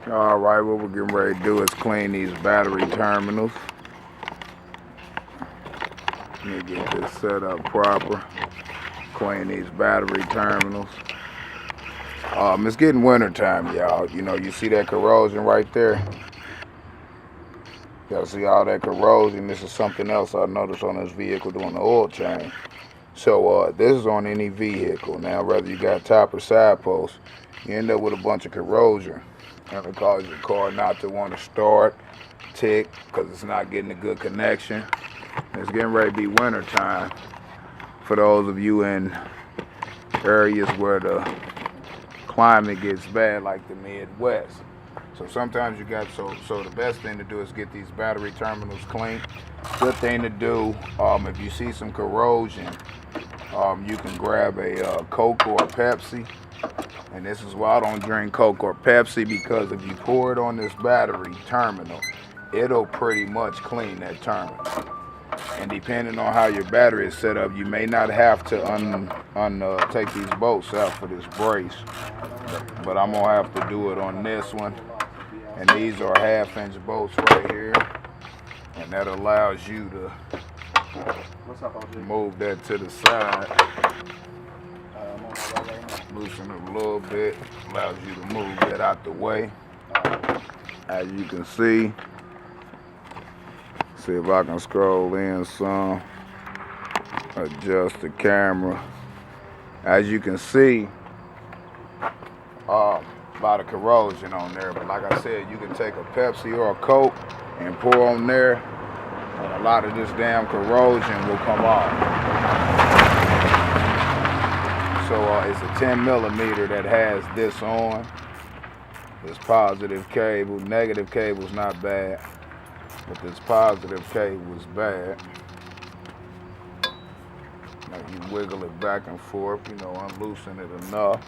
Alright, what we're getting ready to do is clean these battery terminals. Let me get this set up proper. Clean these battery terminals. It's getting winter time, y'all. You know, you see that corrosion right there? Y'all see all that corrosion? This is something else I noticed on this vehicle doing the oil change. So this is on any vehicle. Now, whether you got top or side posts, you end up with a bunch of corrosion. And it causes your car not to want to start, tick, because it's not getting a good connection. It's getting ready to be winter time for those of you in areas where the climate gets bad, like the Midwest. So sometimes you got, so the best thing to do is get these battery terminals clean. Good thing to do, if you see some corrosion, you can grab a Coke or a Pepsi. And this is why I don't drink Coke or Pepsi, because if you pour it on this battery terminal, it'll pretty much clean that terminal. And depending on how your battery is set up, you may not have to take these bolts out for this brace. But I'm going to have to do it on this one. And these are 1/2-inch bolts right here. And that allows you to move that to the side. Loosen it a little bit. Allows you to move that out the way. As you can see if I can scroll in some. Adjust the camera. As you can see, a lot of corrosion on there, but like I said, you can take a Pepsi or a Coke and pour on there, and a lot of this damn corrosion will come off. So it's a 10 millimeter that has this on. This positive cable. Negative cable's not bad, but this positive cable is bad. Now you wiggle it back and forth, you know, unloosen it enough.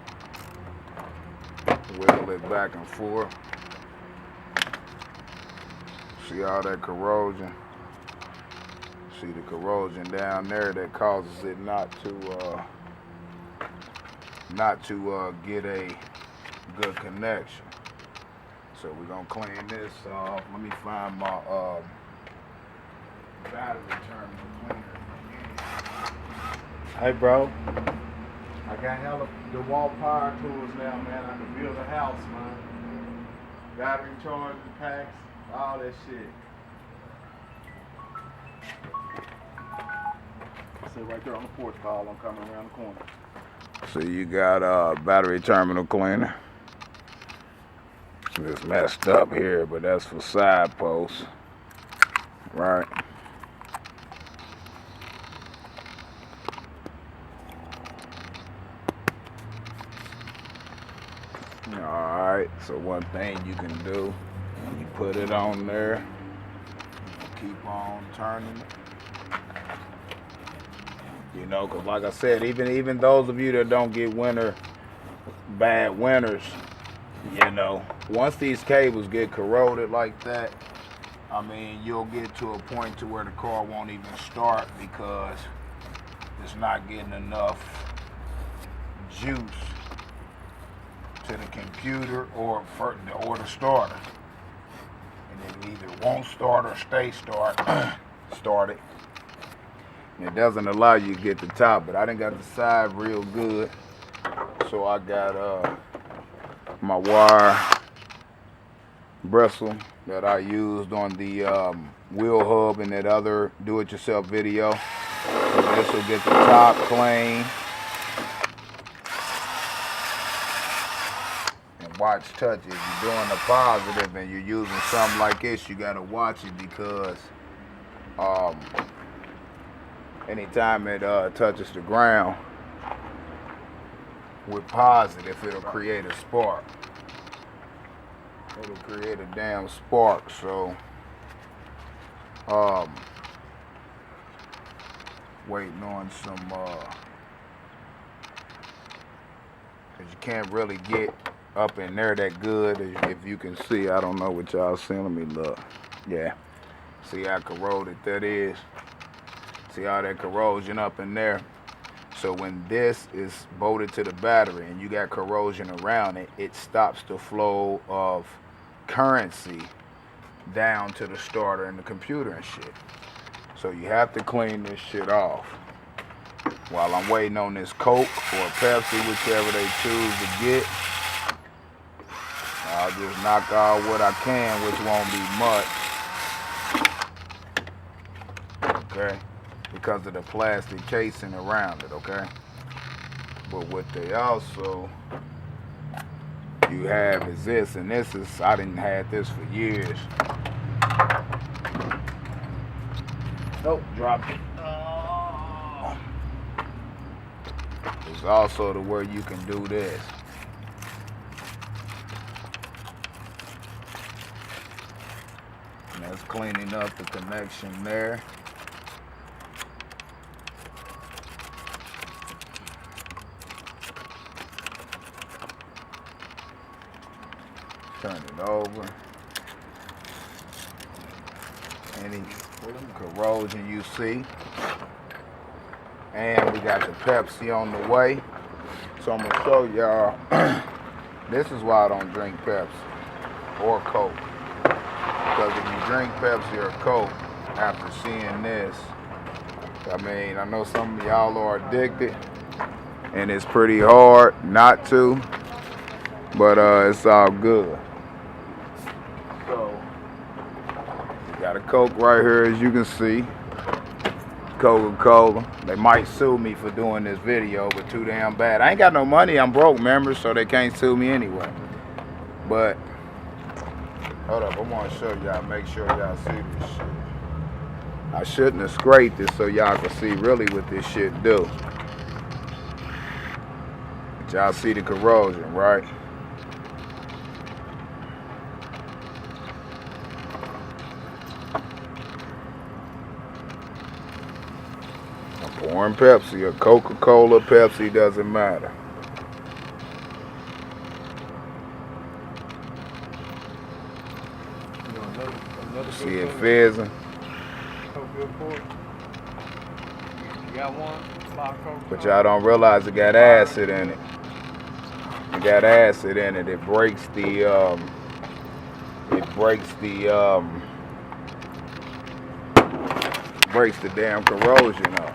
Wiggle it back and forth. See all that corrosion? See the corrosion down there that causes it not to get a good connection. So we're gonna clean this off. Let me find my battery terminal cleaner. Hey, bro. I got hella DeWalt power tools now, man. I can build a house, man. Battery charging packs, all that shit. Sit right there on the porch, Carl. I'm coming around the corner. So you got a battery terminal cleaner. It's messed up here, but that's for side posts, right? Alright, so one thing you can do, you put it on there, keep on turning it. You know, because like I said, even those of you that don't get bad winters, you know, once these cables get corroded like that, I mean, you'll get to a point to where the car won't even start because it's not getting enough juice to the computer or the starter. And it either won't start or stay started. And it doesn't allow you to get the top, but I done got the side real good. So I got my wire bristle that I used on the wheel hub in that other do-it-yourself video. So this will get the top clean. And watch touch it. If you're doing a positive and you're using something like this, you gotta watch it because anytime it touches the ground with positive, it'll create a spark. It'll create a damn spark. So waiting on some because you can't really get up in there that good. If you can see, I don't know what y'all see. Let me look. Yeah, see how corroded that is. See all that corrosion up in there. So when this is bolted to the battery and you got corrosion around it, it stops the flow of currency down to the starter and the computer and shit. So you have to clean this shit off. While I'm waiting on this Coke or Pepsi, whichever they choose to get, I'll just knock out what I can, which won't be much. Okay? Because of the plastic casing around it, okay? But what they also you have is this, and this is, I didn't have this for years. Nope, dropped it. It's also to where you can do this. And that's cleaning up the connection there. Turn it over. Any corrosion you see. And we got the Pepsi on the way. So I'm gonna show y'all. This is why I don't drink Pepsi or Coke. Because if you drink Pepsi or Coke after seeing this, I mean, I know some of y'all are addicted and it's pretty hard not to, but it's all good. So, we got a Coke right here, as you can see. Coca-Cola. They might sue me for doing this video, but too damn bad. I ain't got no money. I'm broke, members, so they can't sue me anyway. But, hold up. I want to show y'all, make sure y'all see this shit. I shouldn't have scraped it so y'all can see really what this shit do. But y'all see the corrosion, right? Pouring Pepsi or Coca-Cola, Pepsi, doesn't matter. See it fizzing. But y'all don't realize it got acid in it. It got acid in it. It breaks the damn corrosion up.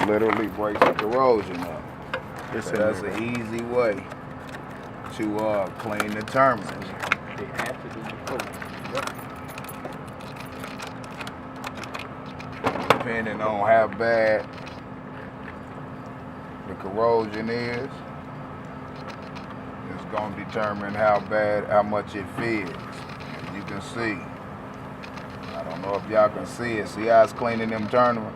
Literally breaks the corrosion up. So that's an easy way to clean the terminals. Depending on how bad the corrosion is, it's going to determine how much it fizz. You can see. I don't know if y'all can see it. See how it's cleaning them terminals?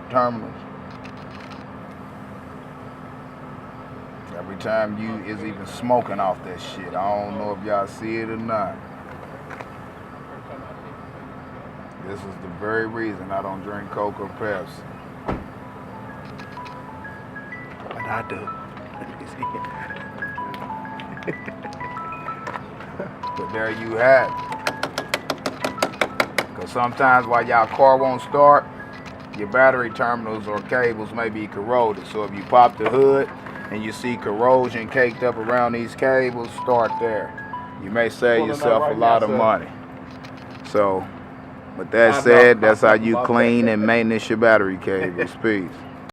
Every time is even smoking off that shit. I don't know if y'all see it or not. This is the very reason I don't drink Coke or Pepsi. But I do. But there you have it. Because sometimes while y'all car won't start, your battery terminals or cables may be corroded. So if you pop the hood and you see corrosion caked up around these cables, start there. You may save yourself a lot of money. So, with that said, that's how you clean and maintenance your battery cables. Peace.